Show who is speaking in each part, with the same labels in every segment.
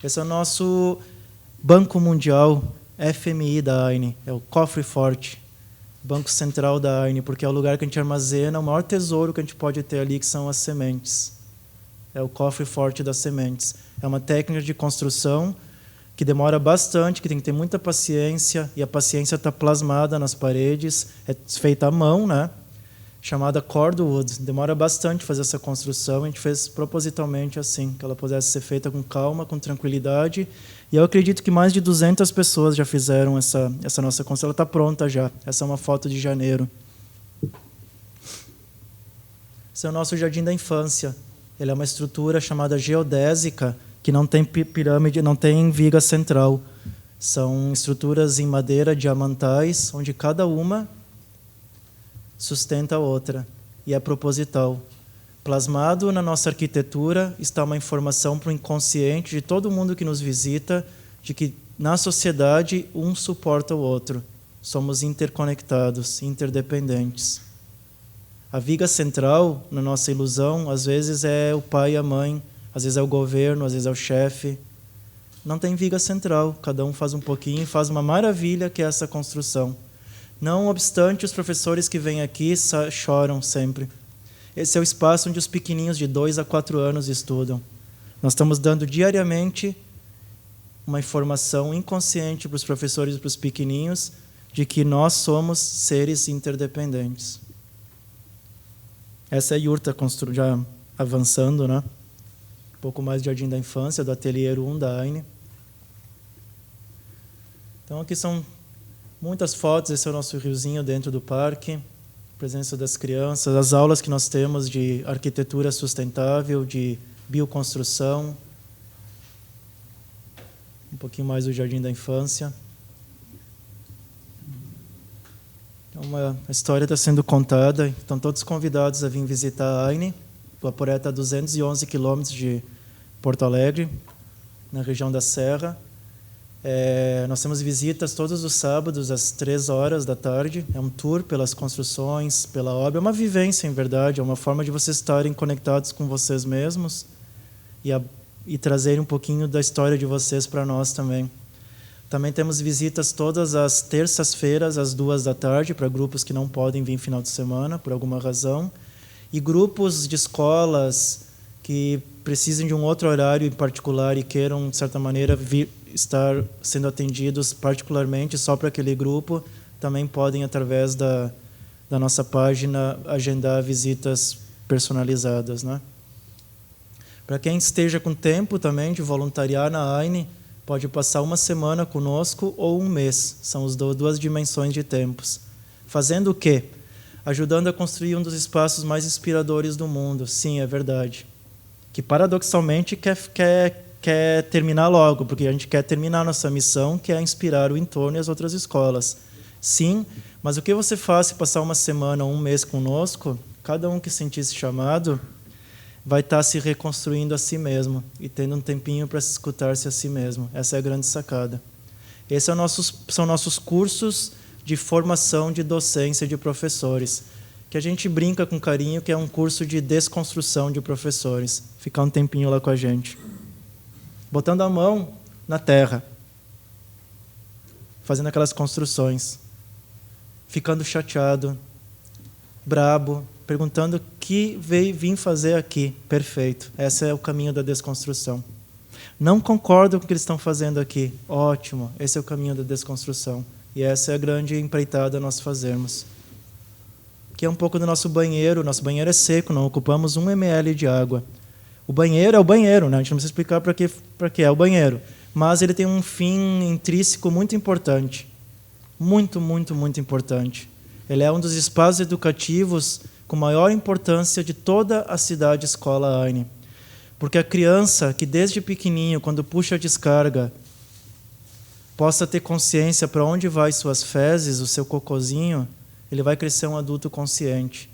Speaker 1: Esse é o nosso Banco Mundial, FMI da AINE, é o cofre forte, Banco Central da AINE, porque é o lugar que a gente armazena o maior tesouro que a gente pode ter ali, que são as sementes. É o cofre forte das sementes. É uma técnica de construção que demora bastante, que tem que ter muita paciência, e a paciência está plasmada nas paredes, é feita à mão, né? Chamada cordwood. Demora bastante fazer essa construção, a gente fez propositalmente assim, que ela pudesse ser feita com calma, com tranquilidade, e eu acredito que mais de 200 pessoas já fizeram essa nossa construção, ela está pronta já. Essa é uma foto de janeiro. Esse é o nosso jardim da infância. Ele é uma estrutura chamada geodésica, que não tem pirâmide, não tem viga central. São estruturas em madeira diamantais, onde cada uma sustenta a outra, e é proposital. Plasmado na nossa arquitetura está uma informação para o inconsciente de todo mundo que nos visita, de que na sociedade um suporta o outro. Somos interconectados, interdependentes. A viga central, na nossa ilusão, às vezes é o pai e a mãe, às vezes é o governo, às vezes é o chefe. Não tem viga central, cada um faz um pouquinho e faz uma maravilha que é essa construção. Não obstante, os professores que vêm aqui choram sempre. Esse é o espaço onde os pequenininhos de 2 a 4 anos estudam. Nós estamos dando diariamente uma informação inconsciente para os professores e para os pequenininhos de que nós somos seres interdependentes. Essa é a yurta já avançando, né? Um pouco mais de jardim da infância, do ateliê 1 da AINE. Então, aqui são muitas fotos. Esse é o nosso riozinho dentro do parque, presença das crianças, as aulas que nós temos de arquitetura sustentável, de bioconstrução. Um pouquinho mais do jardim da infância. Então, a história está sendo contada, estão todos convidados a vir visitar a AINE. O Guaporé está a 211 quilômetros de Porto Alegre, na região da Serra. Nós temos visitas todos os sábados, às 3 horas da tarde. É um tour pelas construções, pela obra. É uma vivência, em verdade. É uma forma de vocês estarem conectados com vocês mesmos e trazerem um pouquinho da história de vocês para nós também. Também temos visitas todas as terças-feiras, às 2 da tarde, para grupos que não podem vir final de semana, por alguma razão. E grupos de escolas que precisem de um outro horário em particular e queiram, de certa maneira, estar sendo atendidos particularmente só para aquele grupo, também podem, através da nossa página, agendar visitas personalizadas, né? Para quem esteja com tempo também de voluntariar na AINE, pode passar uma semana conosco ou um mês. São as duas dimensões de tempos. Fazendo o quê? Ajudando a construir um dos espaços mais inspiradores do mundo. Sim, é verdade. Que, paradoxalmente, quer terminar logo, porque a gente quer terminar nossa missão, que é inspirar o entorno e as outras escolas. Sim, mas o que você faz se passar uma semana ou um mês conosco, cada um que sentir-se chamado vai estar se reconstruindo a si mesmo e tendo um tempinho para se escutar-se a si mesmo. Essa é a grande sacada. Esses são nossos cursos de formação de docência de professores, que a gente brinca com carinho, que é um curso de desconstrução de professores. Ficar um tempinho lá com a gente. Botando a mão na terra, fazendo aquelas construções, ficando chateado, brabo, perguntando o que vim fazer aqui. Perfeito, esse é o caminho da desconstrução. Não concordo com o que eles estão fazendo aqui. Ótimo, esse é o caminho da desconstrução. E essa é a grande empreitada nós fazermos. Que é um pouco do nosso banheiro. Nosso banheiro é seco, não ocupamos 1 ml de água. O banheiro é o banheiro, né? A gente não precisa explicar para que é o banheiro. Mas ele tem um fim intrínseco muito importante. Muito, muito, muito importante. Ele é um dos espaços educativos com maior importância de toda a cidade escola AINE. Porque a criança que desde pequenininho, quando puxa a descarga, possa ter consciência para onde vai suas fezes, o seu cocôzinho, ele vai crescer um adulto consciente.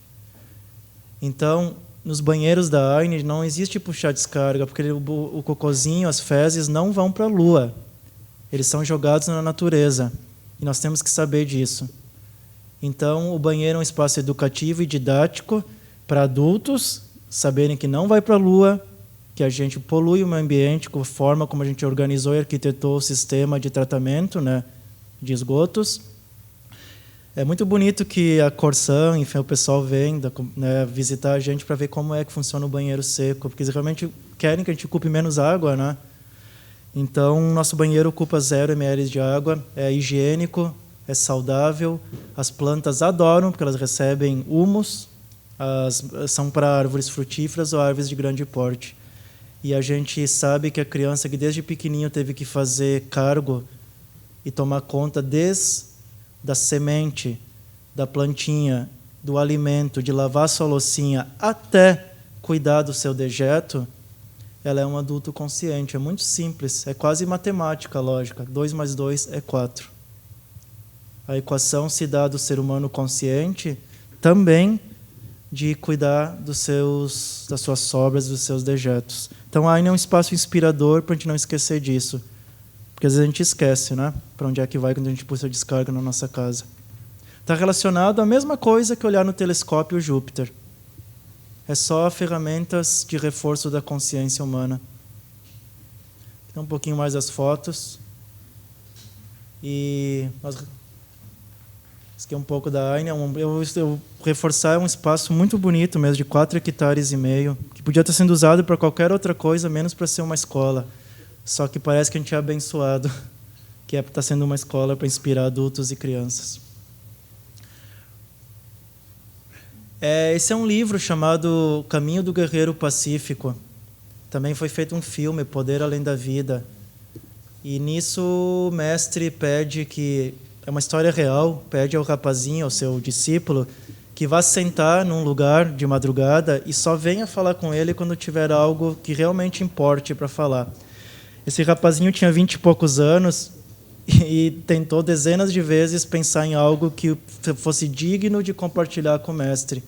Speaker 1: Então, nos banheiros da AINE não existe puxar descarga, porque o cocôzinho, as fezes, não vão para a lua. Eles são jogados na natureza. E nós temos que saber disso. Então, o banheiro é um espaço educativo e didático para adultos saberem que não vai para a lua, que a gente polui o meio ambiente com a forma como a gente organizou e arquitetou o sistema de tratamento, né, de esgotos. É muito bonito que a Corsan, enfim, o pessoal vem, né, visitar a gente para ver como é que funciona o banheiro seco, porque eles realmente querem que a gente ocupe menos água, né? Então, nosso banheiro ocupa 0 ml de água, é higiênico, é saudável, as plantas adoram, porque elas recebem humus, são para árvores frutíferas ou árvores de grande porte. E a gente sabe que a criança que desde pequenininho teve que fazer cargo e tomar conta desde da semente, da plantinha, do alimento, de lavar sua loucinha, até cuidar do seu dejeto, ela é um adulto consciente. É muito simples, é quase matemática, lógica. 2 mais 2 é 4. A equação se dá do ser humano consciente também de cuidar das suas sobras, dos seus dejetos. Então, a Aine é um espaço inspirador para a gente não esquecer disso. Porque às vezes a gente esquece, né? Para onde é que vai quando a gente puxa a descarga na nossa casa. Está relacionado à mesma coisa que olhar no telescópio Júpiter. É só ferramentas de reforço da consciência humana. Então, um pouquinho mais as fotos. E isso aqui é um pouco da Aine. Eu reforçar, é um espaço muito bonito mesmo, de 4,5 hectares, que podia estar sendo usado para qualquer outra coisa, menos para ser uma escola. Só que parece que a gente é abençoado, que está sendo uma escola para inspirar adultos e crianças. Esse é um livro chamado Caminho do Guerreiro Pacífico. Também foi feito um filme, Poder Além da Vida. E nisso o mestre pede que... É uma história real, pede ao rapazinho, ao seu discípulo, que vá sentar num lugar de madrugada e só venha falar com ele quando tiver algo que realmente importe para falar. Esse rapazinho tinha 20 e poucos anos e tentou dezenas de vezes pensar em algo que fosse digno de compartilhar com o mestre.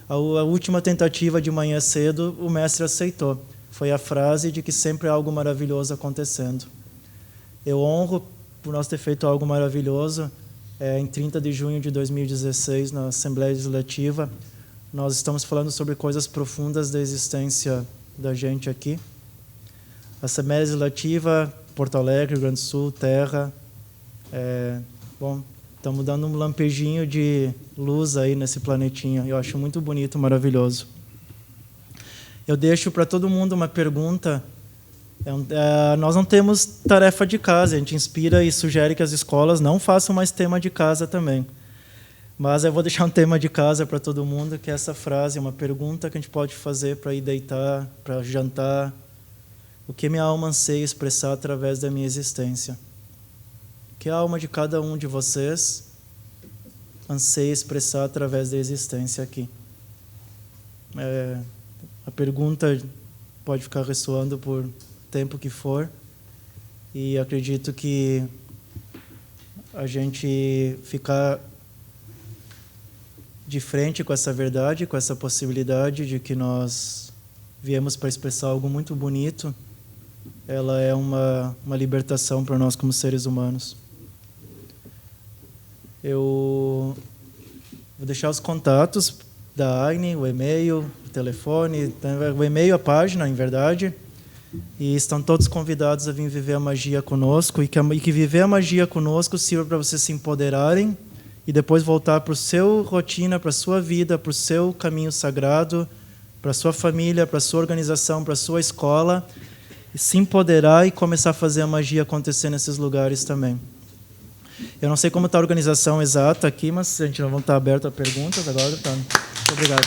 Speaker 1: A última tentativa, de manhã cedo, o mestre aceitou. Foi a frase de que sempre há algo maravilhoso acontecendo. Eu honro por nós ter feito algo maravilhoso. Em 30 de junho de 2016, na Assembleia Legislativa, nós estamos falando sobre coisas profundas da existência da gente aqui. Assembleia Legislativa, Porto Alegre, Rio Grande do Sul, Terra. Estamos dando um lampejinho de luz aí nesse planetinha. Eu acho muito bonito, maravilhoso. Eu deixo para todo mundo uma pergunta. Nós não temos tarefa de casa. A gente inspira e sugere que as escolas não façam mais tema de casa também. Mas eu vou deixar um tema de casa para todo mundo, que é essa frase, uma pergunta que a gente pode fazer para ir deitar, para jantar. O que minha alma anseia expressar através da minha existência? O que a alma de cada um de vocês anseia expressar através da existência aqui? A pergunta pode ficar ressoando por tempo que for, e acredito que a gente ficar de frente com essa verdade, com essa possibilidade de que nós viemos para expressar algo muito bonito, ela é uma libertação para nós como seres humanos. Eu vou deixar os contatos da Aine, o e-mail, o telefone, o e-mail, a página, em verdade, e estão todos convidados a vir viver a magia conosco, e que viver a magia conosco sirva para vocês se empoderarem e depois voltar para a sua rotina, para a sua vida, para o seu caminho sagrado, para a sua família, para a sua organização, para a sua escola, se empoderar e começar a fazer a magia acontecer nesses lugares também. Eu não sei como está a organização exata aqui, mas a gente não vai estar aberto a perguntas agora. Tá. Muito obrigado.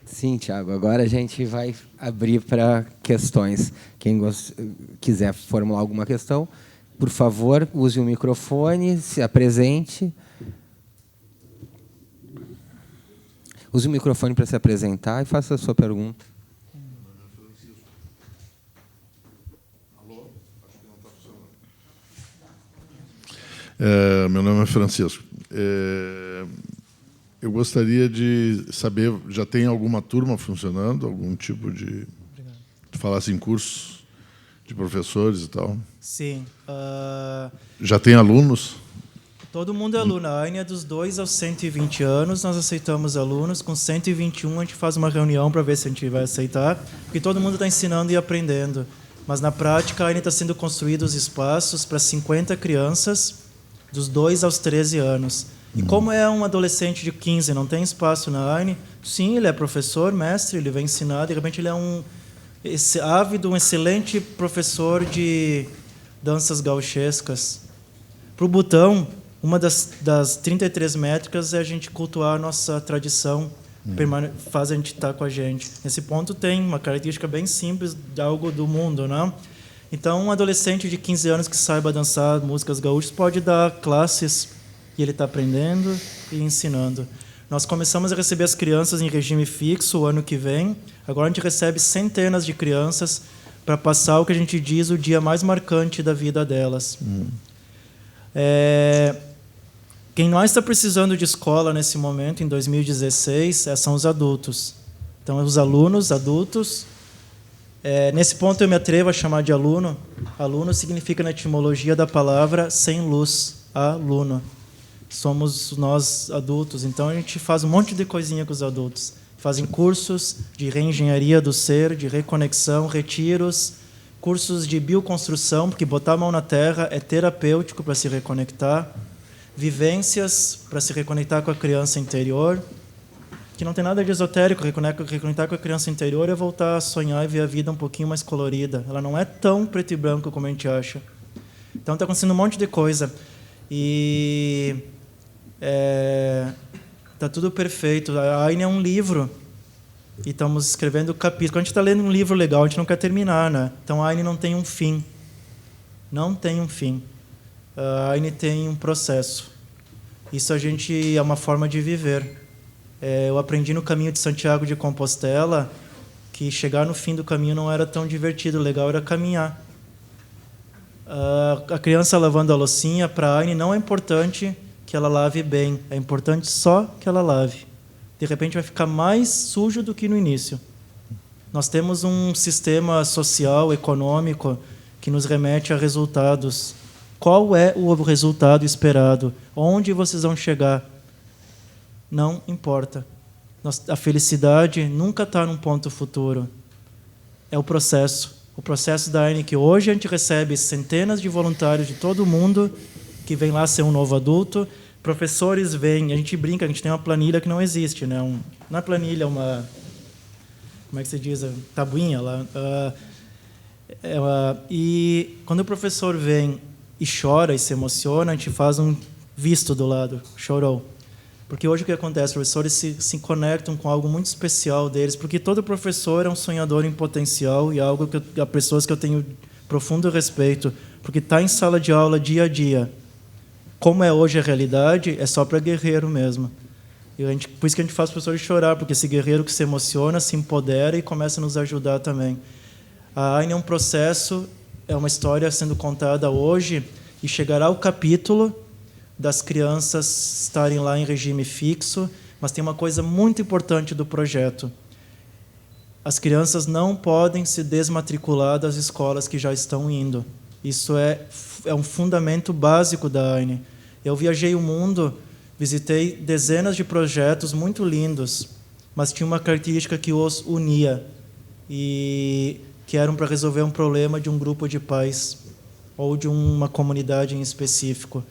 Speaker 2: Sim, Tiago. Agora a gente vai abrir para questões. Quem quiser formular alguma questão, por favor, use o microfone, se apresente. Use o microfone para se apresentar e faça a sua pergunta.
Speaker 3: Meu nome é Francisco. Eu gostaria de saber, já tem alguma turma funcionando, algum tipo de... Tu falasse em cursos de professores e tal?
Speaker 1: Sim.
Speaker 3: Já tem alunos?
Speaker 1: Todo mundo é aluno. A AINE é dos 2 aos 120 anos, nós aceitamos alunos. Com 121, a gente faz uma reunião para ver se a gente vai aceitar, porque todo mundo está ensinando e aprendendo. Mas, na prática, a AINE está sendo construídos espaços para 50 crianças, dos 2 aos 13 anos. E como é um adolescente de 15, não tem espaço na AINE, sim, ele é professor, mestre, ele vem ensinar, de repente ele é um ávido, um excelente professor de danças gauchescas. Para o Butão, uma das 33 métricas é a gente cultuar a nossa tradição, faz a gente estar com a gente. Nesse ponto tem uma característica bem simples de algo do mundo, né? Então, um adolescente de 15 anos que saiba dançar músicas gaúchas pode dar classes e ele está aprendendo e ensinando. Nós começamos a receber as crianças em regime fixo o ano que vem. Agora a gente recebe centenas de crianças para passar o que a gente diz o dia mais marcante da vida delas. Quem mais está precisando de escola nesse momento, em 2016, são os adultos. Então, os alunos, adultos. Nesse ponto, eu me atrevo a chamar de aluno. Aluno significa, na etimologia da palavra, sem luz. Aluno. Somos nós adultos. Então, a gente faz um monte de coisinha com os adultos. Fazem cursos de reengenharia do ser, de reconexão, retiros, cursos de bioconstrução, porque botar a mão na terra é terapêutico para se reconectar. Vivências para se reconectar com a criança interior, que não tem nada de esotérico. Reconectar com a criança interior é voltar a sonhar e ver a vida um pouquinho mais colorida. Ela não é tão preto e branco como a gente acha. Então, está acontecendo um monte de coisa. E está tudo perfeito. A AINE é um livro e estamos escrevendo capítulos. Quando a gente está lendo um livro legal, a gente não quer terminar, né? Então, a AINE não tem um fim. Não tem um fim. A AINE tem um processo. Isso a gente é uma forma de viver. Eu aprendi no caminho de Santiago de Compostela que chegar no fim do caminho não era tão divertido, o legal era caminhar. A criança lavando a loucinha, para a AINE não é importante que ela lave bem, é importante só que ela lave. De repente vai ficar mais sujo do que no início. Nós temos um sistema social, econômico, que nos remete a resultados. Qual é o resultado esperado? Onde vocês vão chegar? Não importa. A felicidade nunca está num ponto futuro. É o processo. O processo da AINE, que hoje a gente recebe centenas de voluntários de todo mundo que vem lá ser um novo adulto. Professores vêm, a gente brinca, a gente tem uma planilha que não existe, né? Não é planilha, uma... Como é que se diz? Tabuinha lá. E quando o professor vem e chora e se emociona, a gente faz um visto do lado, chorou. Porque hoje o que acontece? Os professores se conectam com algo muito especial deles, porque todo professor é um sonhador em potencial e algo que pessoas que eu tenho profundo respeito, porque está em sala de aula dia a dia. Como é hoje a realidade, é só para guerreiro mesmo. Por isso que a gente faz os professores chorar, porque esse guerreiro que se emociona, se empodera e começa a nos ajudar também. A AINE é um processo, é uma história sendo contada hoje, e chegará o capítulo das crianças estarem lá em regime fixo, mas tem uma coisa muito importante do projeto. As crianças não podem se desmatricular das escolas que já estão indo. Isso é um fundamento básico da AINE. Eu viajei o mundo, visitei dezenas de projetos muito lindos, mas tinha uma característica que os unia, e que eram para resolver um problema de um grupo de pais ou de uma comunidade em específico.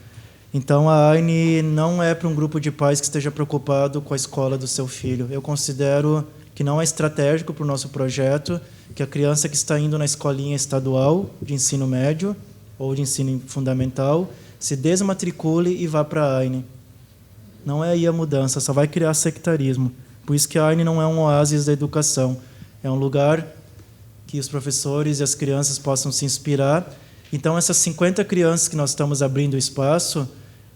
Speaker 1: Então, a AINE não é para um grupo de pais que esteja preocupado com a escola do seu filho. Eu considero que não é estratégico para o nosso projeto, que a criança que está indo na escolinha estadual de ensino médio ou de ensino fundamental se desmatricule e vá para a AINE. Não é aí a mudança, só vai criar sectarismo. Por isso que a AINE não é um oásis da educação. É um lugar que os professores e as crianças possam se inspirar. Então, essas 50 crianças que nós estamos abrindo o espaço,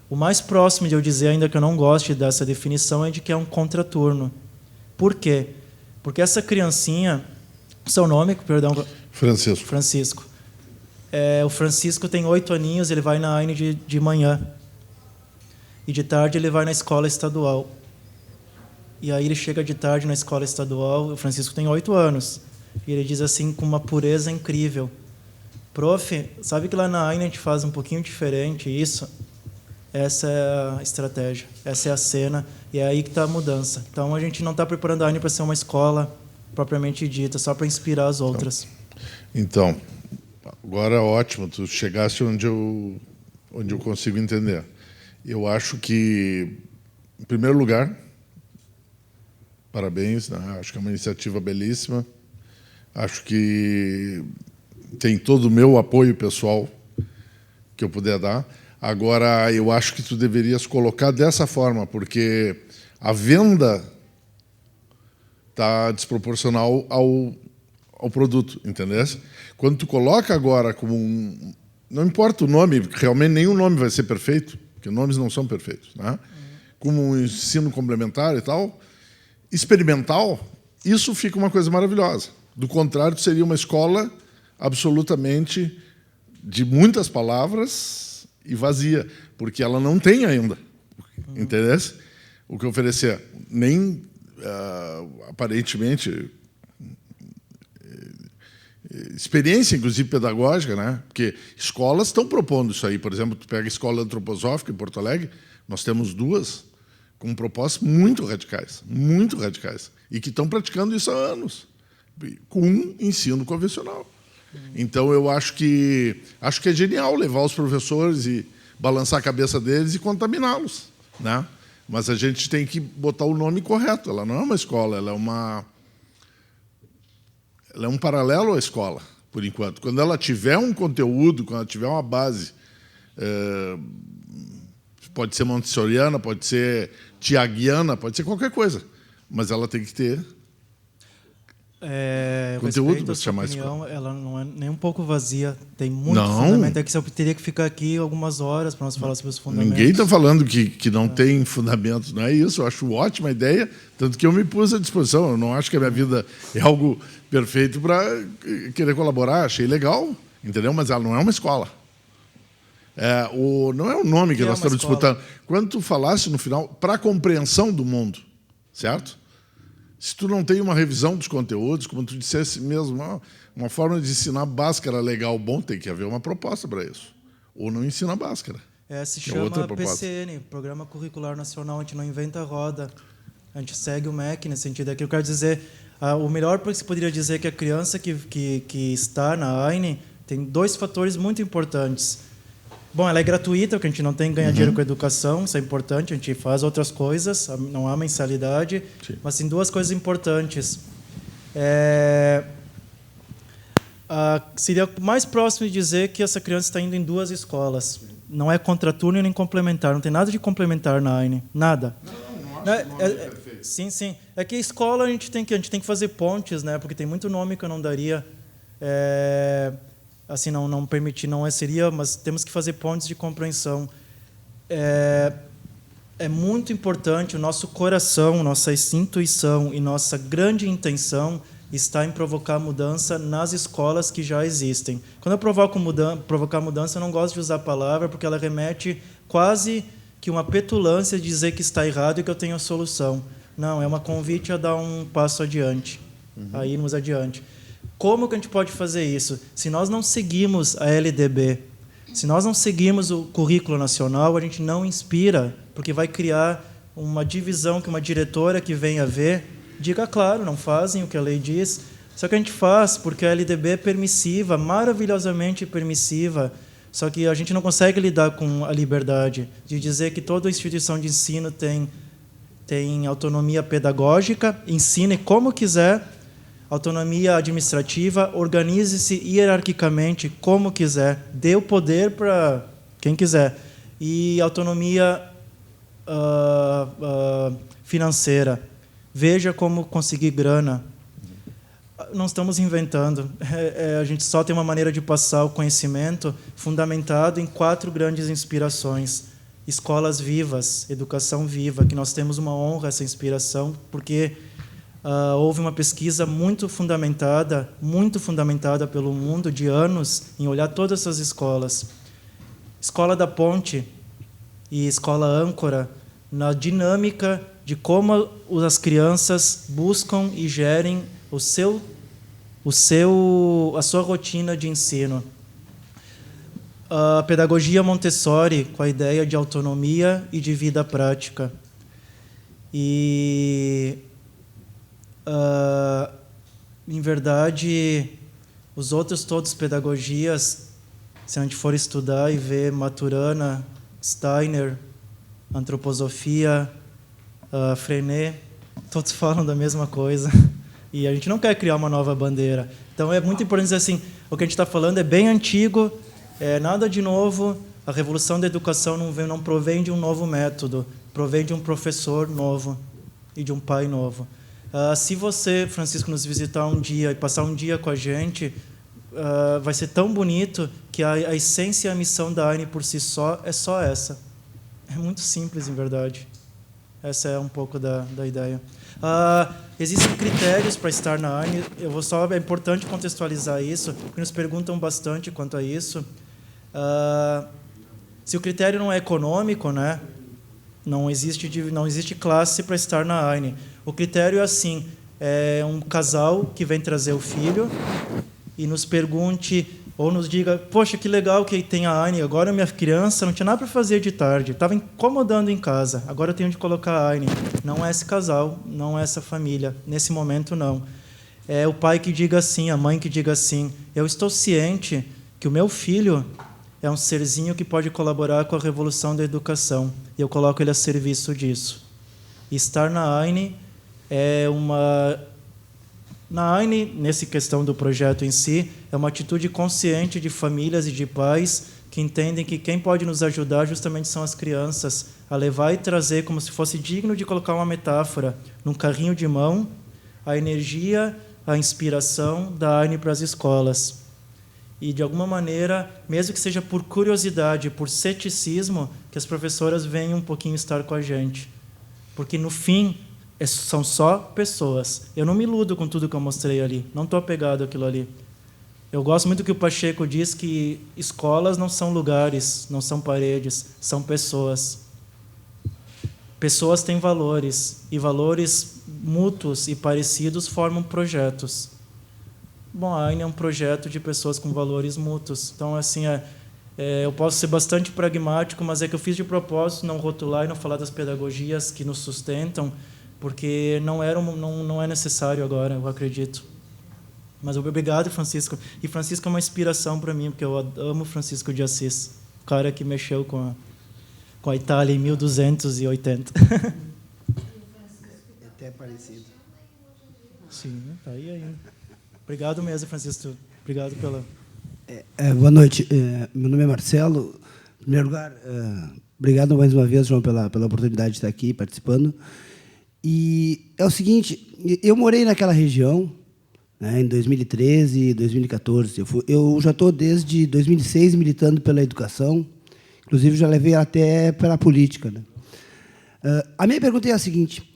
Speaker 1: o mais próximo de eu dizer, ainda que eu não goste dessa definição, é de que é um contraturno. Por quê? Porque essa criancinha... Seu nome, perdão?
Speaker 3: Francisco.
Speaker 1: Francisco. O Francisco tem 8 aninhos, ele vai na AINE de manhã. E de tarde ele vai na escola estadual. E aí ele chega de tarde na escola estadual, o Francisco tem 8 anos. E ele diz assim, com uma pureza incrível: prof, sabe que lá na AINE a gente faz um pouquinho diferente isso? Essa é a estratégia, essa é a cena, e é aí que está a mudança. Então, a gente não está preparando a AINE para ser uma escola propriamente dita, só para inspirar as outras.
Speaker 3: Então, agora ótimo, tu chegaste onde eu consigo entender. Eu acho que, em primeiro lugar, parabéns, né? Acho que é uma iniciativa belíssima. Acho que tem todo o meu apoio pessoal que eu puder dar. Agora, eu acho que tu deverias colocar dessa forma, porque a venda está desproporcional ao produto, entendeu? Quando tu coloca agora como um... Não importa o nome, realmente nenhum nome vai ser perfeito, porque nomes não são perfeitos, né? Como um ensino complementar e tal, experimental, isso fica uma coisa maravilhosa. Do contrário, seria uma escola absolutamente de muitas palavras e vazia, porque ela não tem ainda, entendeu? O que oferecer, nem aparentemente experiência, inclusive pedagógica, né? Porque escolas estão propondo isso aí. Por exemplo, tu pega a Escola Antroposófica em Porto Alegre, nós temos 2 com propostas muito radicais, e que estão praticando isso há anos, com um ensino convencional. Então, eu acho que é genial levar os professores e balançar a cabeça deles e contaminá-los, né? Mas a gente tem que botar o nome correto. Ela não é uma escola, ela é um paralelo à escola, por enquanto. Quando ela tiver um conteúdo, quando ela tiver uma base, pode ser montessoriana, pode ser tiaguiana, pode ser qualquer coisa, mas ela tem que ter conteúdo para chamar
Speaker 1: opinião, ela não é nem um pouco vazia, tem muito fundamento. É que eu teria que ficar aqui algumas horas para nós falar sobre os fundamentos.
Speaker 3: Ninguém está falando que não tem fundamentos, não é isso. Eu acho ótima a ideia, tanto que eu me pus à disposição. Eu não acho que a minha vida é algo perfeito para querer colaborar. Achei legal, entendeu? Mas ela não é uma escola. Não é o nome que nós estamos disputando. Quando tu falasse no final, para a compreensão do mundo, certo? Se tu não tem uma revisão dos conteúdos, como tu dissesse mesmo, uma forma de ensinar Bhaskara legal, bom, tem que haver uma proposta para isso. Ou não ensina Bhaskara.
Speaker 1: Se chama PCN, Programa Curricular Nacional. A gente não inventa a roda. A gente segue o MEC nesse sentido. É que eu quero dizer, o melhor que se poderia dizer que a criança que está na AINE tem 2 fatores muito importantes. Bom, ela é gratuita, porque a gente não tem que ganhar dinheiro com a educação, isso é importante, a gente faz outras coisas, não há mensalidade, sim. Mas tem 2 coisas importantes. Seria mais próximo de dizer que essa criança está indo em 2 escolas. Não é contraturno nem complementar, não tem nada de complementar na AINE, nada. Não é perfeito. Sim. É que a escola a gente tem que fazer pontes, né? Porque tem muito nome que eu não daria. Assim, não permitir, não seria, mas temos que fazer pontes de compreensão. É muito importante, o nosso coração, nossa intuição e nossa grande intenção está em provocar mudança nas escolas que já existem. Quando eu provocar mudança, eu não gosto de usar a palavra, porque ela remete quase que uma petulância de dizer que está errado e que eu tenho a solução. Não, é uma convite a dar um passo adiante, a irmos adiante. Como que a gente pode fazer isso? Se nós não seguimos a LDB, se nós não seguimos o currículo nacional, a gente não inspira, porque vai criar uma divisão que uma diretora que venha ver diga, claro, não fazem o que a lei diz, só que a gente faz porque a LDB é permissiva, maravilhosamente permissiva, só que a gente não consegue lidar com a liberdade de dizer que toda instituição de ensino tem autonomia pedagógica, ensine como quiser, autonomia administrativa, organize-se hierarquicamente como quiser, dê o poder para quem quiser. E autonomia financeira. Veja como conseguir grana. Não estamos inventando. A gente só tem uma maneira de passar o conhecimento fundamentado em 4 grandes inspirações. Escolas vivas, educação viva, que nós temos uma honra essa inspiração, porque houve uma pesquisa muito fundamentada pelo mundo de anos em olhar todas essas escolas. Escola da Ponte e Escola Âncora, na dinâmica de como as crianças buscam e gerem a sua rotina de ensino. a pedagogia Montessori com a ideia de autonomia e de vida prática. E, em verdade, os outros todos pedagogias, se a gente for estudar e ver Maturana, Steiner, antroposofia, Freinet, todos falam da mesma coisa. E a gente não quer criar uma nova bandeira. Então, é muito importante dizer assim, o que a gente está falando é bem antigo, é nada de novo. A revolução da educação não provém de um novo método, provém de um professor novo e de um pai novo. Se você, Francisco, nos visitar um dia e passar um dia com a gente, vai ser tão bonito que a essência e a missão da AINE por si só é só essa. É muito simples, em verdade. Essa é um pouco da ideia. Existem critérios para estar na AINE. É importante contextualizar isso, porque nos perguntam bastante quanto a isso. Se o critério não é econômico, né, não existe classe para estar na AINE. O critério é assim, é um casal que vem trazer o filho e nos pergunte ou nos diga, poxa, que legal que tem a AINE, agora minha criança não tinha nada para fazer de tarde, estava incomodando em casa, agora eu tenho de colocar a AINE. Não é esse casal, não é essa família, nesse momento não. É o pai que diga assim, a mãe que diga assim, eu estou ciente que o meu filho é um serzinho que pode colaborar com a revolução da educação, e eu coloco ele a serviço disso. E estar na AINE é uma... Na AINE, nessa questão do projeto em si, é uma atitude consciente de famílias e de pais que entendem que quem pode nos ajudar justamente são as crianças, a levar e trazer, como se fosse digno de colocar uma metáfora, num carrinho de mão, a energia, a inspiração da AINE para as escolas. E, de alguma maneira, mesmo que seja por curiosidade, por ceticismo, que as professoras venham um pouquinho estar com a gente. Porque, no fim, são só pessoas. Eu não me iludo com tudo que eu mostrei ali. Não estou apegado àquilo ali. Eu gosto muito do que o Pacheco diz, que escolas não são lugares, não são paredes, são pessoas. Pessoas têm valores, e valores mútuos e parecidos formam projetos. Bom, a AINE é um projeto de pessoas com valores mútuos. Então, assim, eu posso ser bastante pragmático, mas é que eu fiz de propósito não rotular e não falar das pedagogias que nos sustentam, porque não é necessário agora, eu acredito. Mas obrigado, Francisco. E Francisco é uma inspiração para mim, porque eu amo Francisco de Assis, o cara que mexeu com a Itália em 1280.
Speaker 4: É até parecido.
Speaker 1: Sim, está aí ainda. Obrigado mesmo, Francisco. Obrigado pela...
Speaker 4: Boa noite. Meu nome é Marcelo. Em primeiro lugar, obrigado mais uma vez, João, pela oportunidade de estar aqui participando. E é o seguinte, eu morei naquela região, né, em 2013 e 2014. Eu já estou desde 2006 militando pela educação, inclusive já levei até pela política. Né? A minha pergunta é a seguinte,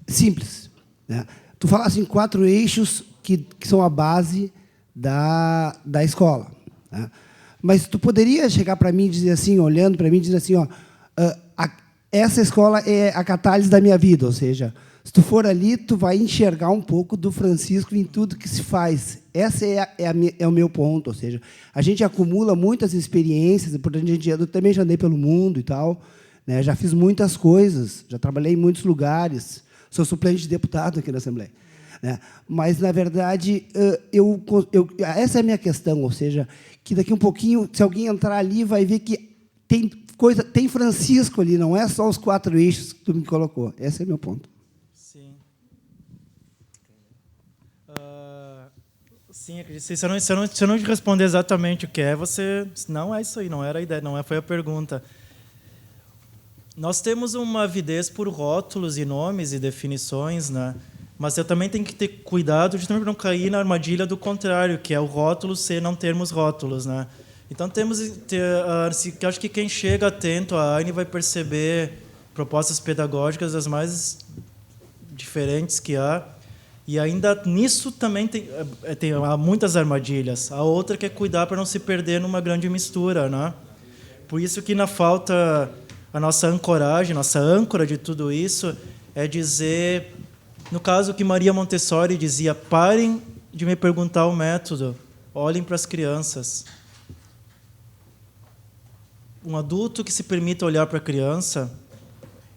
Speaker 4: simples. Né? Tu falaste em 4 eixos que são a base da escola. Né? Mas tu poderia chegar para mim e dizer assim, olhando para mim, dizer assim, essa escola é a catálise da minha vida, ou seja, se tu for ali, tu vai enxergar um pouco do Francisco em tudo que se faz. Esse é o meu ponto, ou seja, a gente acumula muitas experiências, eu também já andei pelo mundo e tal, né? Já fiz muitas coisas, já trabalhei em muitos lugares, sou suplente de deputado aqui na Assembleia. Né? Mas, na verdade, essa é a minha questão, ou seja, que daqui um pouquinho, se alguém entrar ali, vai ver que tem Francisco ali, não é só os 4 eixos que tu me colocou. Esse é o meu ponto.
Speaker 1: Sim. Sim, acredito. Se eu não te responder exatamente o que é, você... Não é isso aí, não era a ideia, foi a pergunta. Nós temos uma avidez por rótulos e nomes e definições, né? Mas eu também tenho que ter cuidado justamente para não cair na armadilha do contrário, que é o rótulo ser não termos rótulos, né? Então, acho que quem chega atento à AINE vai perceber propostas pedagógicas das mais diferentes que há. E ainda nisso também há muitas armadilhas. A outra que é cuidar para não se perder numa grande mistura, né? Por isso que falta a nossa ancoragem, nossa âncora de tudo isso é dizer, no caso que Maria Montessori dizia, parem de me perguntar o método, olhem para as crianças. um adulto que se permita olhar para a criança,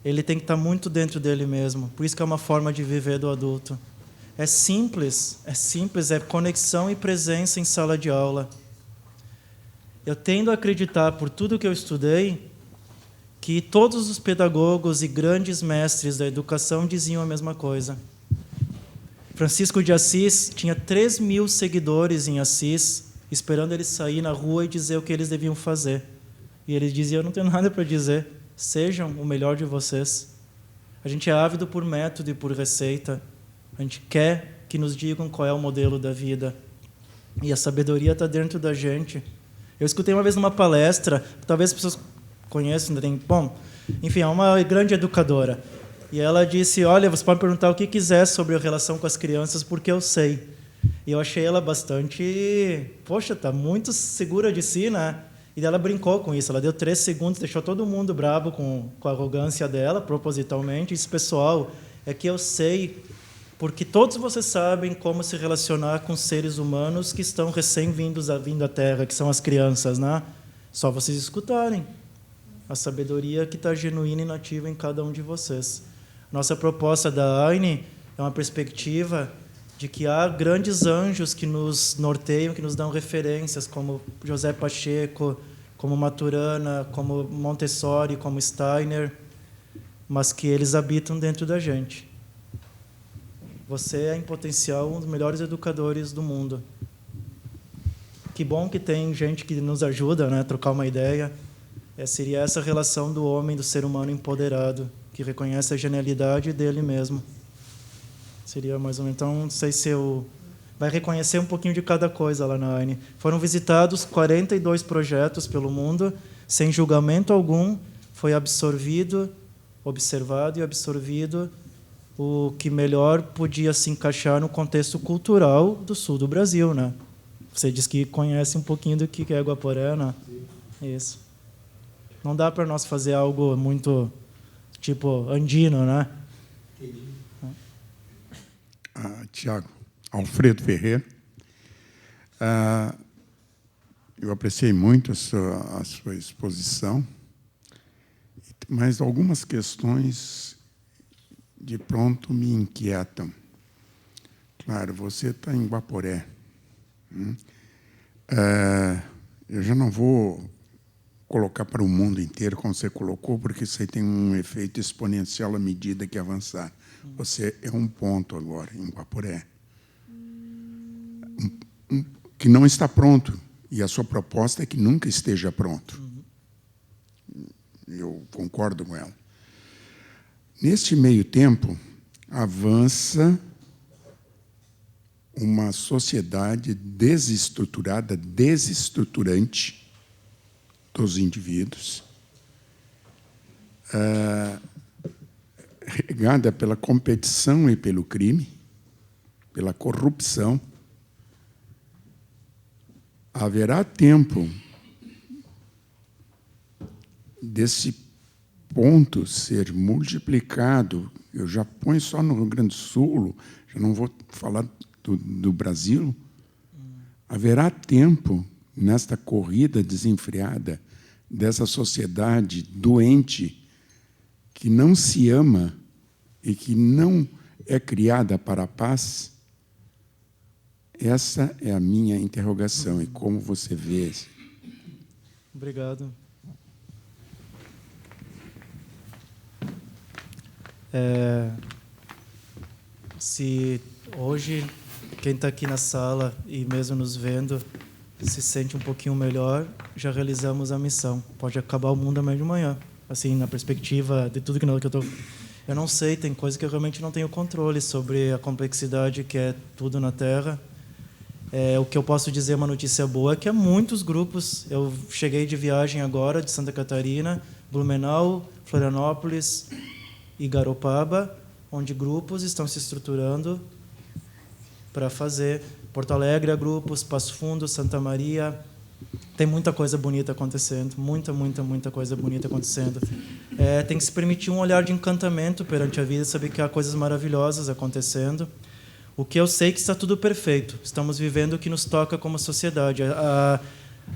Speaker 1: ele tem que estar muito dentro dele mesmo. Por isso que é uma forma de viver do adulto. É simples, é conexão e presença em sala de aula. Eu tendo a acreditar, por tudo que eu estudei, que todos os pedagogos e grandes mestres da educação diziam a mesma coisa. Francisco de Assis tinha 3.000 seguidores em Assis, esperando ele sair na rua e dizer o que eles deviam fazer. E ele dizia: eu não tenho nada para dizer, sejam o melhor de vocês. A gente é ávido por método e por receita. A gente quer que nos digam qual é o modelo da vida. E a sabedoria está dentro da gente. Eu escutei uma vez numa palestra, talvez as pessoas conheçam, enfim, é uma grande educadora. E ela disse: olha, você pode perguntar o que quiser sobre a relação com as crianças, porque eu sei. E eu achei ela bastante... está muito segura de si, né? E ela brincou com isso. Ela deu 3 segundos, deixou todo mundo bravo com a arrogância dela, propositalmente. E disse: pessoal, é que eu sei, porque todos vocês sabem como se relacionar com seres humanos que estão vindo à Terra, que são as crianças, né? Só vocês escutarem. A sabedoria que está genuína e nativa em cada um de vocês. Nossa proposta da Aine é uma perspectiva de que há grandes anjos que nos norteiam, que nos dão referências, como José Pacheco, como Maturana, como Montessori, como Steiner, mas que eles habitam dentro da gente. Você é, em potencial, um dos melhores educadores do mundo. Que bom que tem gente que nos ajuda, né, a trocar uma ideia. Seria essa relação do homem, do ser humano empoderado, que reconhece a genialidade dele mesmo. Seria mais ou menos... Então, não sei se eu... Vai reconhecer um pouquinho de cada coisa lá na Aine. Foram visitados 42 projetos pelo mundo, sem julgamento algum. Foi observado e absorvido o que melhor podia se encaixar no contexto cultural do sul do Brasil, né? Você diz que conhece um pouquinho do que é Guaporé, né? Isso. Não dá para nós fazer algo muito, tipo, andino, né?
Speaker 5: Tiago, Alfredo Ferreira. Eu apreciei muito a sua exposição, mas algumas questões, de pronto, me inquietam. Claro, você está em Guaporé. Eu já não vou colocar para o mundo inteiro, como você colocou, porque isso aí tem um efeito exponencial à medida que avançar. Você é um ponto agora, em Guaporé, que não está pronto, e a sua proposta é que nunca esteja pronto. Eu concordo com ela. Neste meio tempo, avança uma sociedade desestruturada, desestruturante dos indivíduos, regada pela competição e pelo crime, pela corrupção. Haverá tempo desse ponto ser multiplicado. Eu já ponho só no Rio Grande do Sul, já não vou falar do Brasil. Haverá tempo, nesta corrida desenfreada, dessa sociedade doente, que não se ama e que não é criada para a paz. Essa é a minha interrogação. E como você vê?
Speaker 1: Obrigado. Se hoje quem está aqui na sala e mesmo nos vendo se sente um pouquinho melhor, já realizamos a missão. Pode acabar o mundo amanhã de manhã. Assim, na perspectiva de tudo que eu estou... Eu não sei, tem coisa que eu realmente não tenho controle sobre a complexidade que é tudo na Terra. O que eu posso dizer, uma notícia boa, é que há muitos grupos... Eu cheguei de viagem agora, de Santa Catarina, Blumenau, Florianópolis e Garopaba, onde grupos estão se estruturando para fazer. Porto Alegre há grupos, Passo Fundo, Santa Maria. Tem muita coisa bonita acontecendo, muita coisa bonita acontecendo. Tem que se permitir um olhar de encantamento perante a vida, saber que há coisas maravilhosas acontecendo. O que eu sei é que está tudo perfeito. Estamos vivendo o que nos toca como sociedade.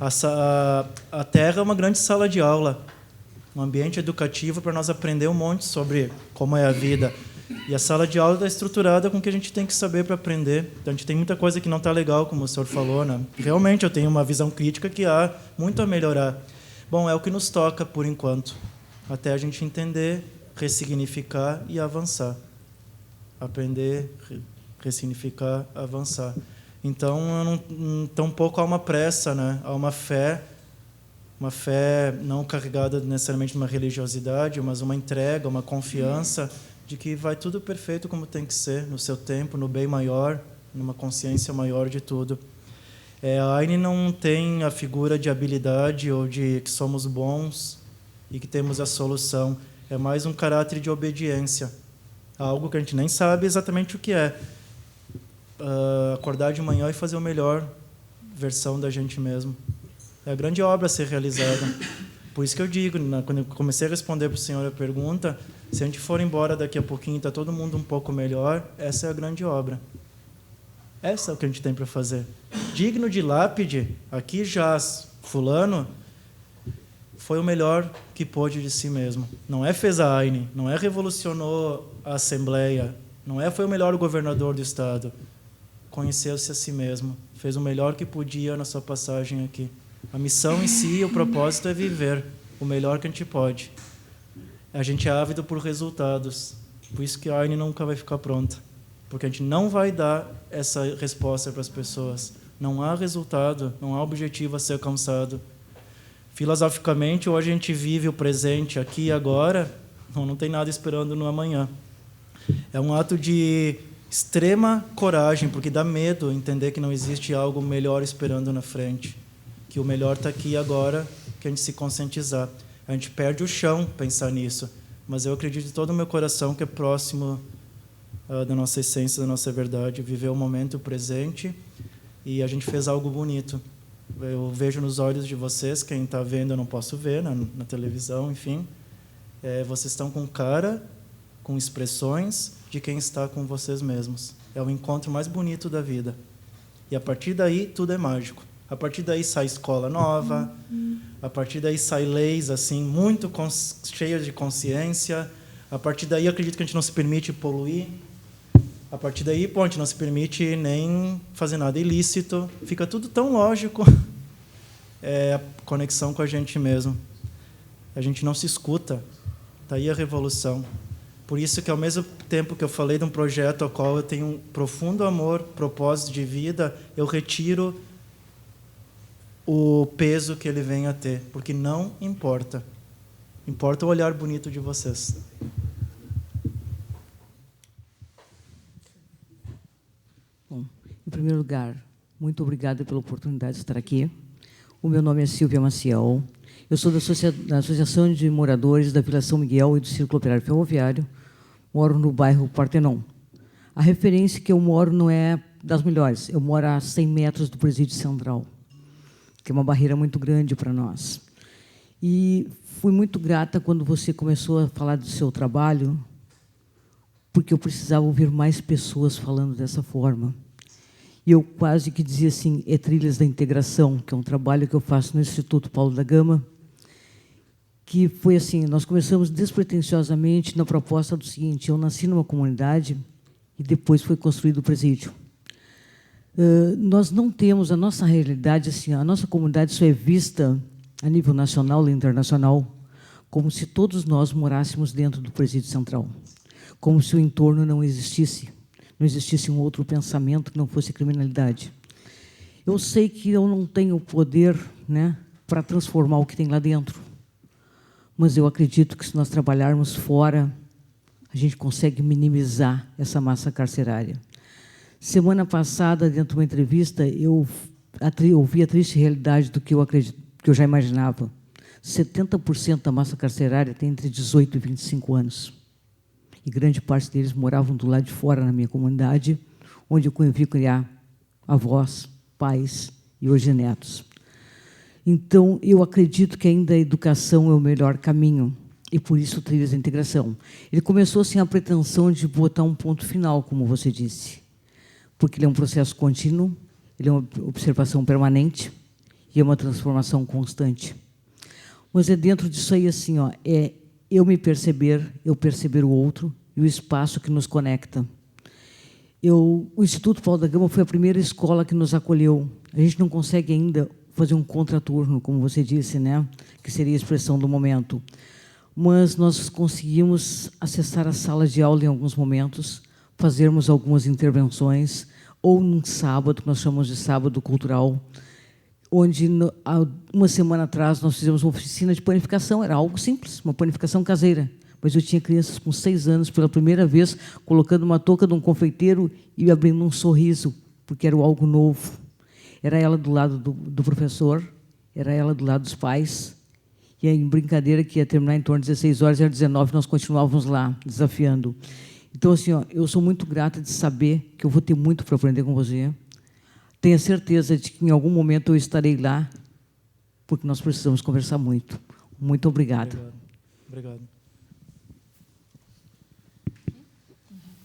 Speaker 1: A Terra é uma grande sala de aula, um ambiente educativo para nós aprender um monte sobre como é a vida. E a sala de aula está estruturada com o que a gente tem que saber para aprender. Então, a gente tem muita coisa que não está legal, como o senhor falou, né? Realmente, eu tenho uma visão crítica que há muito a melhorar. Bom, é o que nos toca, por enquanto, até a gente entender, ressignificar e avançar. Aprender, ressignificar, avançar. Então, tampouco há uma pressa, né? Há uma fé não carregada necessariamente de uma religiosidade, mas uma entrega, uma confiança de que vai tudo perfeito como tem que ser, no seu tempo, no bem maior, numa consciência maior de tudo. A Aine não tem a figura de habilidade ou de que somos bons e que temos a solução. É mais um caráter de obediência, algo que a gente nem sabe exatamente o que é. Acordar de manhã e fazer a melhor versão da gente mesmo. É a grande obra a ser realizada. Por isso que eu digo, quando eu comecei a responder para o senhor a pergunta, se a gente for embora daqui a pouquinho e está todo mundo um pouco melhor, essa é a grande obra. Essa é o que a gente tem para fazer. Digno de lápide, aqui jaz fulano, foi o melhor que pôde de si mesmo. Não fez a Aine, não revolucionou a Assembleia, não foi o melhor governador do Estado. Conheceu-se a si mesmo, fez o melhor que podia na sua passagem aqui. A missão em si, o propósito é viver o melhor que a gente pode. A gente é ávido por resultados. Por isso que a Aine nunca vai ficar pronta. Porque a gente não vai dar essa resposta para as pessoas. Não há resultado, não há objetivo a ser alcançado. Filosoficamente, hoje a gente vive o presente aqui e agora, não tem nada esperando no amanhã. É um ato de extrema coragem, porque dá medo entender que não existe algo melhor esperando na frente. Que o melhor está aqui agora, que a gente se conscientizar. A gente perde o chão pensar nisso, mas eu acredito de todo o meu coração que é próximo da nossa essência, da nossa verdade, viver o momento presente, e a gente fez algo bonito. Eu vejo nos olhos de vocês, quem está vendo eu não posso ver, na televisão, enfim, vocês estão com cara, com expressões de quem está com vocês mesmos. É o encontro mais bonito da vida. E a partir daí, tudo é mágico. A partir daí sai escola nova, a partir daí sai leis assim muito cheias de consciência, a partir daí acredito que a gente não se permite poluir, a partir daí a gente não se permite nem fazer nada ilícito, fica tudo tão lógico. É a conexão com a gente mesmo. A gente não se escuta, está aí a revolução. Por isso que, ao mesmo tempo que eu falei de um projeto ao qual eu tenho um profundo amor, propósito de vida, eu retiro o peso que ele vem a ter, porque não importa. Importa o olhar bonito de vocês.
Speaker 6: Bom, em primeiro lugar, muito obrigada pela oportunidade de estar aqui. O meu nome é Silvia Maciel. Eu sou da Associação de Moradores da Vila São Miguel e do Círculo Operário Ferroviário. Moro no bairro Partenon. A referência que eu moro não é das melhores. Eu moro a 100 metros do Presídio Central, que é uma barreira muito grande para nós. E fui muito grata quando você começou a falar do seu trabalho, porque eu precisava ouvir mais pessoas falando dessa forma. E eu quase que dizia assim, Trilhas da Integração, que é um trabalho que eu faço no Instituto Paulo da Gama, que foi assim, nós começamos despretensiosamente na proposta do seguinte: eu nasci numa comunidade e depois foi construído o presídio. Nós não temos a nossa realidade assim, a nossa comunidade só é vista a nível nacional e internacional como se todos nós morássemos dentro do presídio central, como se o entorno não existisse um outro pensamento que não fosse criminalidade. Eu sei que eu não tenho poder, né, para transformar o que tem lá dentro, mas eu acredito que se nós trabalharmos fora, a gente consegue minimizar essa massa carcerária. Semana passada, dentro de uma entrevista, eu ouvi a triste realidade do que eu acredito, que eu já imaginava. 70% da massa carcerária tem entre 18 e 25 anos. E grande parte deles moravam do lado de fora, na minha comunidade, onde eu vi criar avós, pais e hoje netos. Então, eu acredito que ainda a educação é o melhor caminho, e por isso Trilhas da Integração. Ele começou sem a pretensão de botar um ponto final, como você disse, porque ele é um processo contínuo, ele é uma observação permanente, e é uma transformação constante. Mas é dentro disso aí, assim, ó, é eu me perceber, eu perceber o outro e o espaço que nos conecta. O Instituto Paulo da Gama foi a primeira escola que nos acolheu. A gente não consegue ainda fazer um contraturno, como você disse, né? Que seria a expressão do momento. Mas nós conseguimos acessar a sala de aula em alguns momentos, fazermos algumas intervenções, ou num sábado, que nós chamamos de sábado cultural, onde, há uma semana atrás, nós fizemos uma oficina de panificação. Era algo simples, uma panificação caseira. Mas eu tinha crianças com 6 anos, pela primeira vez, colocando uma touca de um confeiteiro e abrindo um sorriso, porque era algo novo. Era ela do lado do professor, era ela do lado dos pais, e aí, em brincadeira, que ia terminar em torno de 16 horas, era 19, nós continuávamos lá, desafiando. Então, assim, ó, eu sou muito grata de saber que eu vou ter muito para aprender com você. Tenha certeza de que, em algum momento, eu estarei lá, porque nós precisamos conversar muito. Muito obrigada.
Speaker 1: Obrigado.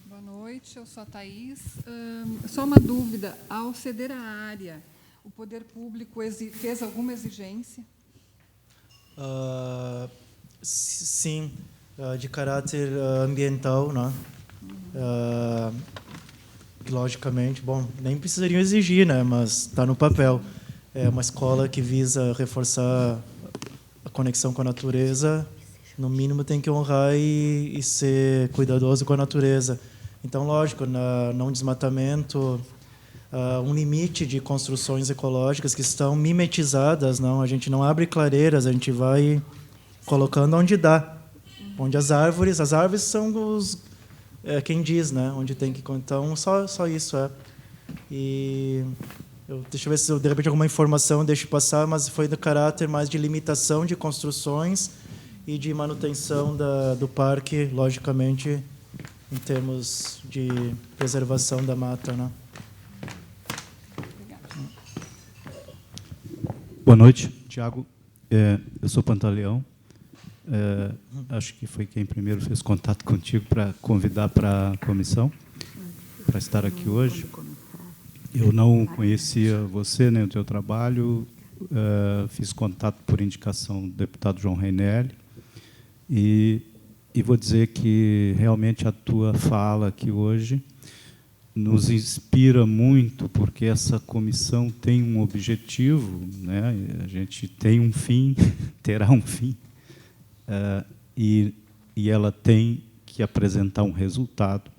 Speaker 7: Boa noite, eu sou a Thaís. Só uma dúvida, ao ceder a área, o poder público fez alguma exigência?
Speaker 1: Sim, de caráter ambiental, né? Logicamente, bom, nem precisariam exigir, né? Mas está no papel. É uma escola que visa reforçar a conexão com a natureza. No mínimo, tem que honrar e ser cuidadoso com a natureza. Então, lógico, não desmatamento, um limite de construções ecológicas que estão mimetizadas, não? A gente não abre clareiras, a gente vai colocando onde dá, onde as árvores são quem diz, né? Onde tem que, então só isso é. E deixa eu ver se eu, de repente alguma informação eu deixo passar, mas foi do caráter mais de limitação de construções e de manutenção do parque, logicamente, em termos de preservação da mata, né?
Speaker 8: Boa noite, Tiago. Eu sou Pantaleão. Acho que foi quem primeiro fez contato contigo para convidar para a comissão, para estar aqui hoje. Eu não conhecia você nem o teu trabalho. Fiz contato por indicação do deputado João Reinelli. E vou dizer que realmente a tua fala aqui hoje nos inspira muito, porque essa comissão tem um objetivo, né? A gente tem um fim, terá um fim, e ela tem que apresentar um resultado,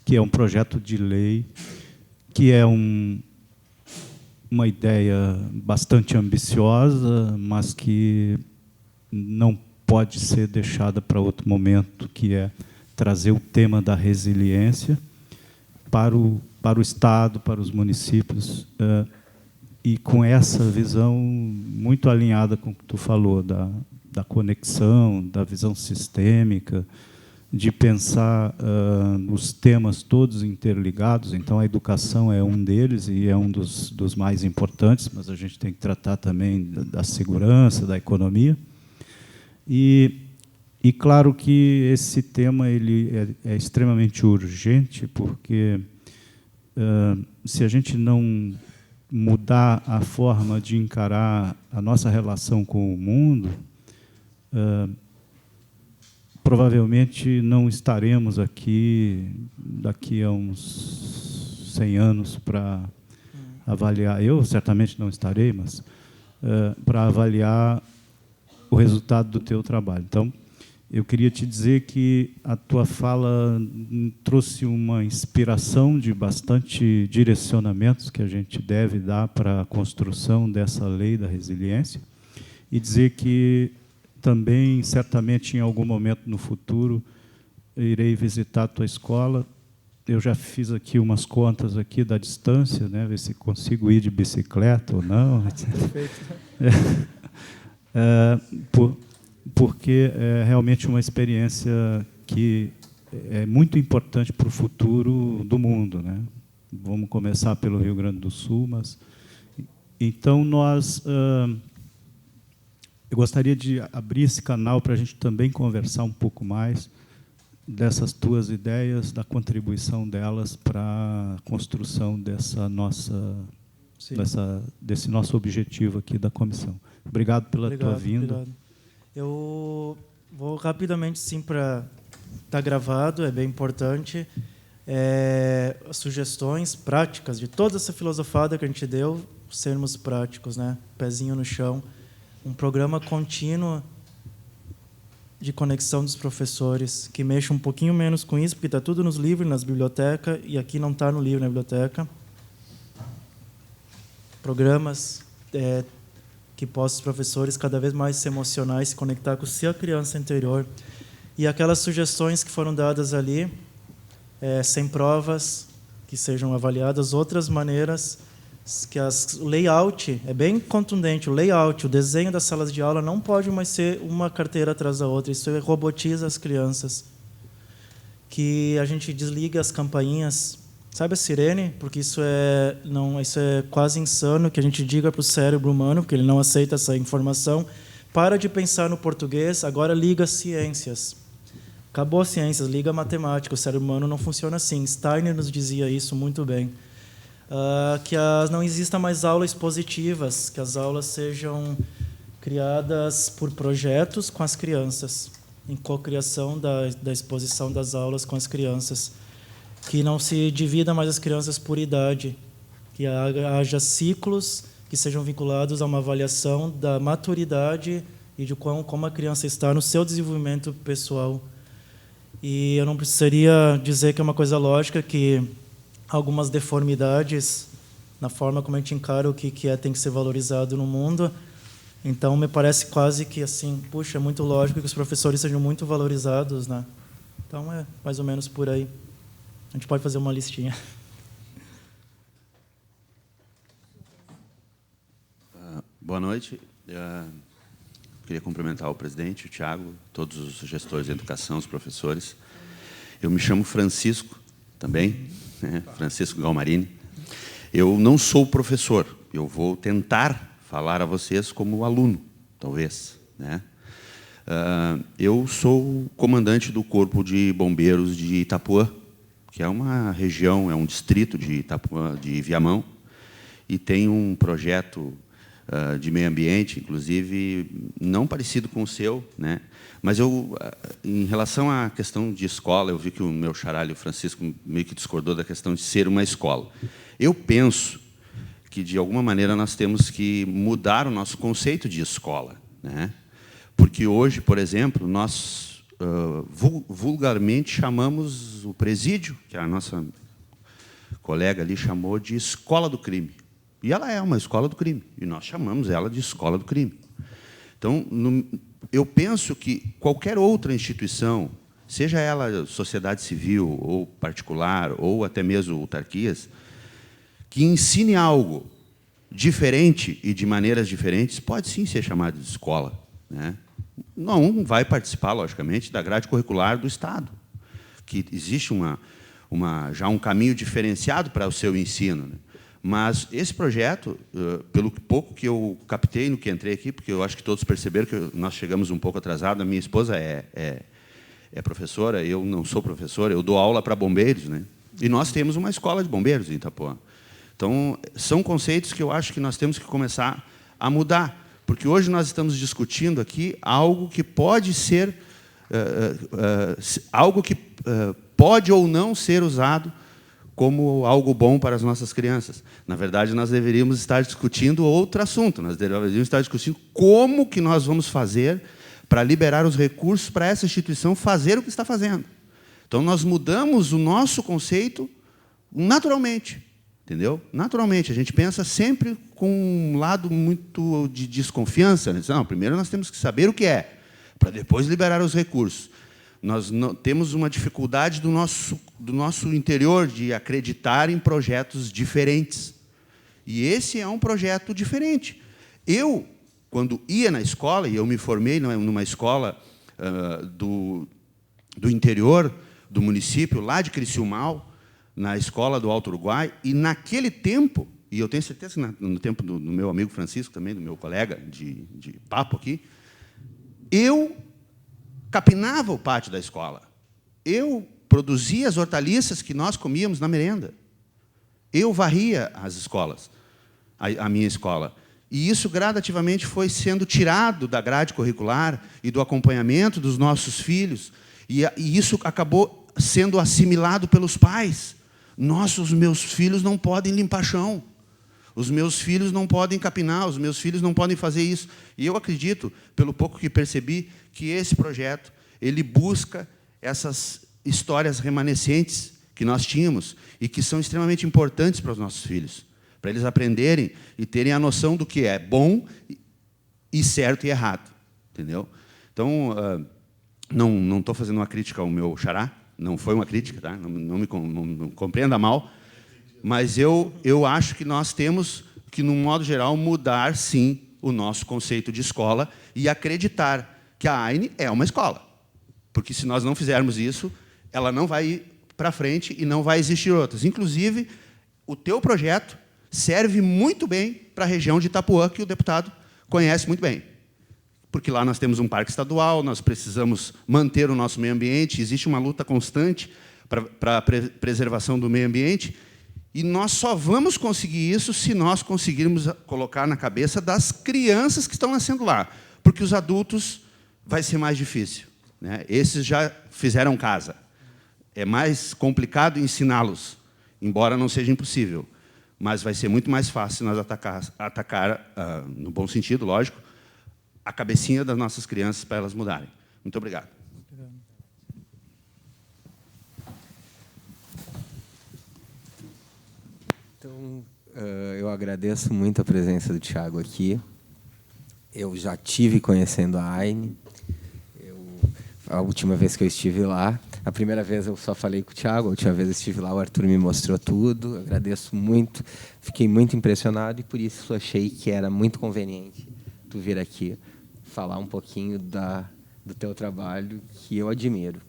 Speaker 8: que é um projeto de lei, que é uma ideia bastante ambiciosa, mas que não pode ser deixada para outro momento, que é trazer o tema da resiliência para o Estado, para os municípios, e com essa visão muito alinhada com o que tu falou, da conexão, da visão sistêmica, de pensar nos temas todos interligados. Então, a educação é um deles e é um dos mais importantes, mas a gente tem que tratar também da segurança, da economia. E claro que esse tema ele é extremamente urgente, porque se a gente não mudar a forma de encarar a nossa relação com o mundo, provavelmente não estaremos aqui daqui a uns 100 anos para avaliar. Eu certamente não estarei, mas para avaliar o resultado do teu trabalho. Então, eu queria te dizer que a tua fala trouxe uma inspiração de bastante direcionamentos que a gente deve dar para a construção dessa lei da resiliência, e dizer que também, certamente, em algum momento no futuro, irei visitar a tua escola. Eu já fiz aqui umas contas aqui da distância, né, ver se consigo ir de bicicleta ou não. Perfeito. Porque é realmente uma experiência que é muito importante para o futuro do mundo, né? Vamos começar pelo Rio Grande do Sul, mas então eu gostaria de abrir esse canal para a gente também conversar um pouco mais dessas tuas ideias, da contribuição delas para a construção dessa nossa desse nosso objetivo aqui da comissão. Obrigado pela tua vinda.
Speaker 1: Obrigado. Eu vou rapidamente, sim, para estar gravado, é bem importante. Sugestões práticas de toda essa filosofada que a gente deu, sermos práticos, né? Pezinho no chão. Um programa contínuo de conexão dos professores, que mexa um pouquinho menos com isso, porque está tudo nos livros, nas bibliotecas, e aqui não está no livro, na biblioteca. Programas que possam os professores cada vez mais se emocionar e se conectar com a sua criança interior. E aquelas sugestões que foram dadas ali, sem provas, que sejam avaliadas, outras maneiras, que o layout é bem contundente, o layout, o desenho das salas de aula não pode mais ser uma carteira atrás da outra, isso robotiza as crianças. Que a gente desliga as campainhas, sabe a sirene? Porque isso é quase insano, que a gente diga para o cérebro humano, porque ele não aceita essa informação, para de pensar no português, agora liga as ciências. Acabou as ciências, liga a matemática, o cérebro humano não funciona assim. Steiner nos dizia isso muito bem. Que não existam mais aulas positivas, que as aulas sejam criadas por projetos com as crianças, em cocriação da exposição das aulas com as crianças, que não se divida mais as crianças por idade, que haja ciclos que sejam vinculados a uma avaliação da maturidade e de como a criança está no seu desenvolvimento pessoal. E eu não precisaria dizer que é uma coisa lógica que algumas deformidades na forma como a gente encara o que tem que ser valorizado no mundo. Então, me parece quase que, assim, puxa, é muito lógico que os professores sejam muito valorizados, né? Então, é mais ou menos por aí. A gente pode fazer uma listinha.
Speaker 9: Boa noite. Queria cumprimentar o presidente, o Tiago, todos os gestores de educação, os professores. Eu me chamo Francisco, também, Francisco Galmarini. Eu não sou professor, eu vou tentar falar a vocês como aluno, talvez. Eu sou comandante do Corpo de Bombeiros de Itapuã, que é uma região, é um distrito de Itapuã, de Viamão, e tem um projeto de meio ambiente, inclusive, não parecido com o seu, né? Mas em relação à questão de escola, eu vi que o meu xará, o Francisco, meio que discordou da questão de ser uma escola. Eu penso que, de alguma maneira, nós temos que mudar o nosso conceito de escola, né? Porque hoje, por exemplo, nós vulgarmente chamamos o presídio, que a nossa colega ali chamou de escola do crime. E ela é uma escola do crime, e nós chamamos ela de escola do crime. Então, eu penso que qualquer outra instituição, seja ela sociedade civil, ou particular, ou até mesmo autarquias, que ensine algo diferente e de maneiras diferentes, pode sim ser chamada de escola, né? Não vai participar, logicamente, da grade curricular do Estado, que existe já um caminho diferenciado para o seu ensino, né? Mas esse projeto, pelo pouco que eu captei no que entrei aqui, porque eu acho que todos perceberam que nós chegamos um pouco atrasados, a minha esposa é professora, eu não sou professor, eu dou aula para bombeiros, né? E nós temos uma escola de bombeiros em Itapuã. Então, são conceitos que eu acho que nós temos que começar a mudar, porque hoje nós estamos discutindo aqui algo que pode ser, pode ou não ser usado como algo bom para as nossas crianças. Na verdade, nós deveríamos estar discutindo outro assunto. Nós deveríamos estar discutindo como que nós vamos fazer para liberar os recursos para essa instituição fazer o que está fazendo. Então, nós mudamos o nosso conceito naturalmente, entendeu? Naturalmente. A gente pensa sempre com um lado muito de desconfiança. Não, primeiro nós temos que saber o que é, para depois liberar os recursos. Nós temos uma dificuldade do nosso interior de acreditar em projetos diferentes. E esse é um projeto diferente. Eu, quando ia na escola, e eu me formei numa escola do interior do município, lá de Criciúmal, na escola do Alto Uruguai, e naquele tempo, e eu tenho certeza que no tempo do meu amigo Francisco, também, do meu colega de papo aqui, eu capinava o pátio da escola. Eu produzia as hortaliças que nós comíamos na merenda. Eu varria as escolas. a minha escola. E isso gradativamente foi sendo tirado da grade curricular e do acompanhamento dos nossos filhos, e isso acabou sendo assimilado pelos pais. Os meus filhos não podem limpar chão, os meus filhos não podem capinar, os meus filhos não podem fazer isso. E eu acredito, pelo pouco que percebi, que esse projeto ele busca essas histórias remanescentes que nós tínhamos e que são extremamente importantes para os nossos filhos, para eles aprenderem e terem a noção do que é bom e certo e errado, entendeu? Então, não estou fazendo uma crítica ao meu xará, não foi uma crítica, tá? Não me compreenda mal, mas eu acho que nós temos que, num modo geral, mudar, sim, o nosso conceito de escola e acreditar que a AINE é uma escola. Porque, se nós não fizermos isso, ela não vai ir para frente e não vai existir outras. Inclusive, o teu projeto serve muito bem para a região de Itapuã, que o deputado conhece muito bem. Porque lá nós temos um parque estadual, nós precisamos manter o nosso meio ambiente, existe uma luta constante para a preservação do meio ambiente, e nós só vamos conseguir isso se nós conseguirmos colocar na cabeça das crianças que estão nascendo lá, porque os adultos vai ser mais difícil, né? Esses já fizeram casa. É mais complicado ensiná-los, embora não seja impossível, mas vai ser muito mais fácil nós atacar no bom sentido, lógico, a cabecinha das nossas crianças para elas mudarem. Muito obrigado.
Speaker 2: Então, eu agradeço muito a presença do Thiago aqui. Eu já estive conhecendo a AINE. A última vez que eu estive lá, a primeira vez eu só falei com o Thiago, a última vez eu estive lá, o Arthur me mostrou tudo. Eu agradeço muito, fiquei muito impressionado e por isso achei que era muito conveniente tu vir aqui falar um pouquinho do teu trabalho, que eu admiro.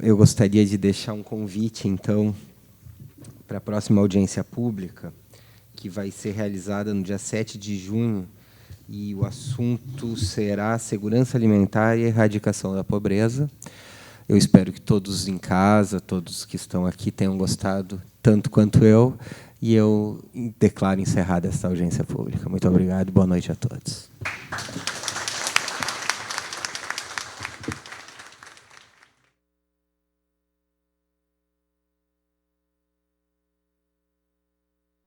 Speaker 2: Eu gostaria de deixar um convite, então, para a próxima audiência pública, que vai ser realizada no dia 7 de junho, e o assunto será segurança alimentar e erradicação da pobreza. Eu espero que todos em casa, todos que estão aqui, tenham gostado tanto quanto eu, e eu declaro encerrada esta audiência pública. Muito obrigado e boa noite a todos.